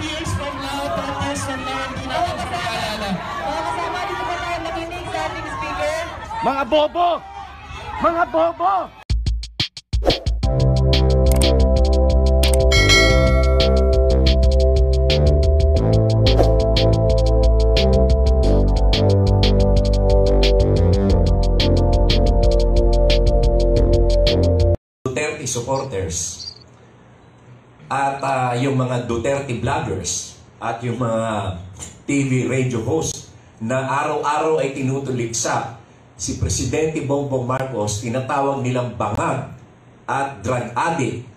volunteers from Lao, Totos, from Lao, hindi natin nakakaalala. Kasama dito po tayo makinig sa ating speaker. Mga bobo! Mga bobo! Duterte supporters at yung mga Duterte vloggers at yung mga TV radio host na araw-araw ay tinutuligsa si Presidente Bongbong Marcos, tinatawag nilang bangag at drug addict.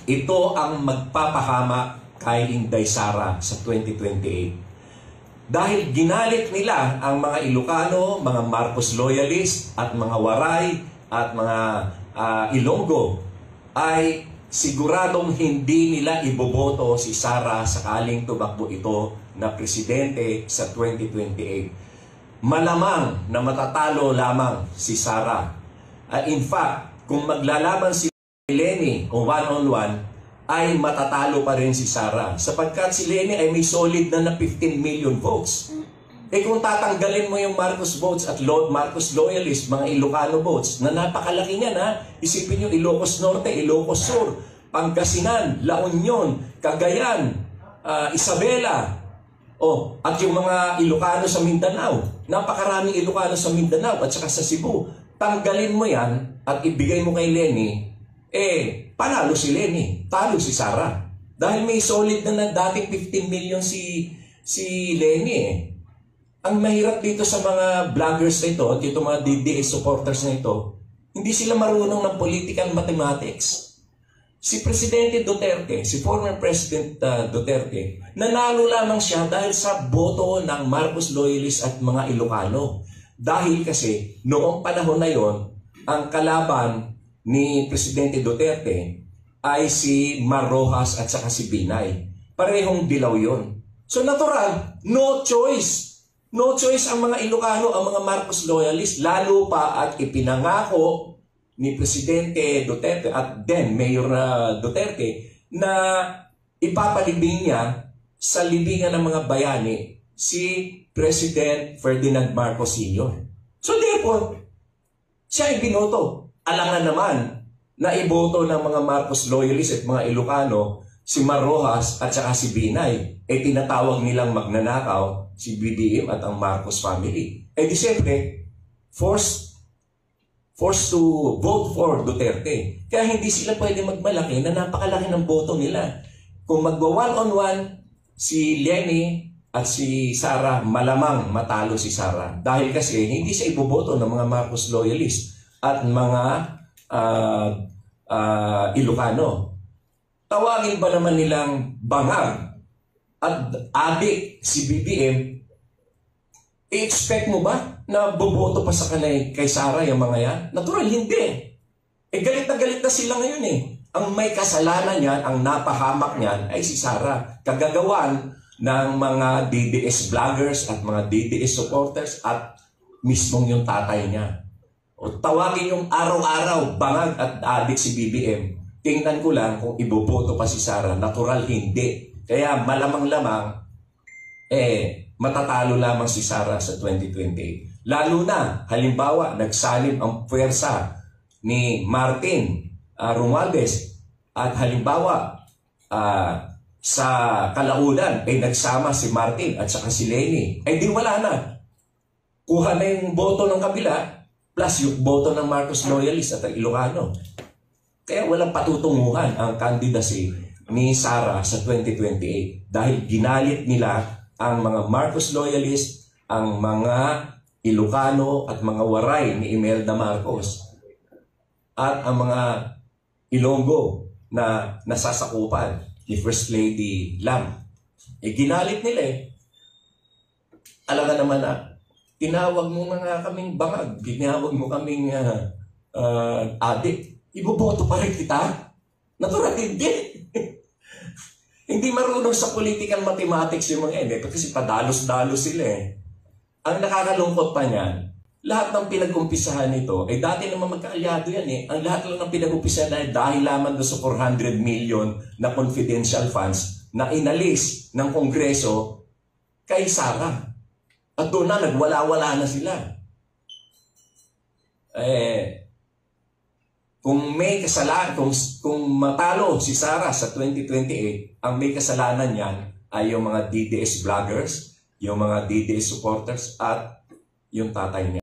Ito ang magpapahama kay Inday Sara sa 2028. Dahil ginalit nila ang mga Ilocano, mga Marcos loyalist at mga Waray at mga Ilonggo, ay siguradong hindi nila iboboto si Sara sakaling tumakbo ito na presidente sa 2028. Malamang na matatalo lamang si Sara. In fact, kung maglalaban si Leni o one-on-one, ay matatalo pa rin si Sara. Sapagkat si Leni ay may solid na 15 million votes. Eh kung tatanggalin mo yung Marcos votes at Marcos loyalist, mga Ilocano votes, na napakalaki niyan ha, isipin nyo Ilocos Norte, Ilocos Sur, Pangasinan, La Union, Cagayan, Isabela, at yung mga Ilocano sa Mindanao, napakaraming Ilocano sa Mindanao at saka sa Cebu. Tanggalin mo yan at ibigay mo kay Leni, panalo si Leni, talo si Sara. Dahil may solid na dating 15 million si Leni Ang mahirap dito sa mga vloggers na ito, at itong mga DDS supporters na ito, hindi sila marunong ng political mathematics. Si Presidente Duterte, si former President Duterte, nanalo lamang siya dahil sa boto ng Marcos loyalists at mga Ilocano. Dahil kasi noong panahon na yon, ang kalaban ni Presidente Duterte ay si Mar Rojas at saka si Binay. Parehong dilaw yon. So natural, no choice. No choice ang mga Ilocano, ang mga Marcos loyalists, lalo pa at ipinangako ni Presidente Duterte at then Mayor Duterte na ipapalibing niya sa libingan ng mga bayani si President Ferdinand Marcos Sr. So therefore, siya ay binoto. Alangan naman na iboto ng mga Marcos loyalists at mga Ilocano si Mar Rojas at saka si Binay. Tinatawag nilang magnanakaw si BBM at ang Marcos family. Di siyempre, forced to vote for Duterte. Kaya hindi sila pwede magmalaki na napakalaki ng boto nila. Kung magwa-one-on-one si Leni at si Sara, malamang matalo si Sara. Dahil kasi hindi siya iboboto ng mga Marcos loyalists at mga Ilocano. Tawagin ba naman nilang bangag at adik si BBM, i-expect mo ba na boboto pa sa kanay kay Sara yung mga yan? Natural, hindi. Galit na sila ngayon Ang may kasalanan niyan, ang napahamak niyan ay si Sara. Kagagawan ng mga DDS vloggers at mga DDS supporters at mismong yung tatay niya. O tawagin yung araw-araw bangag at adik si BBM. Tingnan ko lang kung iboboto pa si Sara. Natural, hindi. Kaya malamang-lamang, matatalo lamang si Sara sa 2028. Lalo na, halimbawa, nagsalib ang puwersa ni Martin Romualdez at halimbawa, sa kalaunan, nagsama si Martin at saka si Leni. Di wala na. Kuha na yung boto ng kabila plus yung boto ng Marcos loyalist at ang Ilocano. Kaya walang patutunguhan ang candidacy ni Sara sa 2028 dahil ginalit nila ang mga Marcos loyalist, ang mga Ilocano at mga Waray ni Imelda Marcos at ang mga Ilonggo na nasasakupan ni First Lady Lam. Ginalit nila Alam ka naman na tinawag mo nga kaming bangag, tinawag mo kaming adik. Iboboto pa rin kita? Natural, hindi. Hindi marunong sa political mathematics yung mga kasi padalos-dalos sila Ang nakakalungkot pa niyan, lahat ng pinag-umpisahan nito, dati naman magkaalyado yan Ang lahat lang ng pinag-umpisahan dahil lamang doon sa 400 million na confidential funds na inalis ng Kongreso kay Sara. At doon na, nagwala-wala na sila. Kung may kasalanan, kung matalo si Sara sa 2028, ang may kasalanan niyan ay yung mga DDS vloggers, yung mga DDS supporters, at yung tatay niya.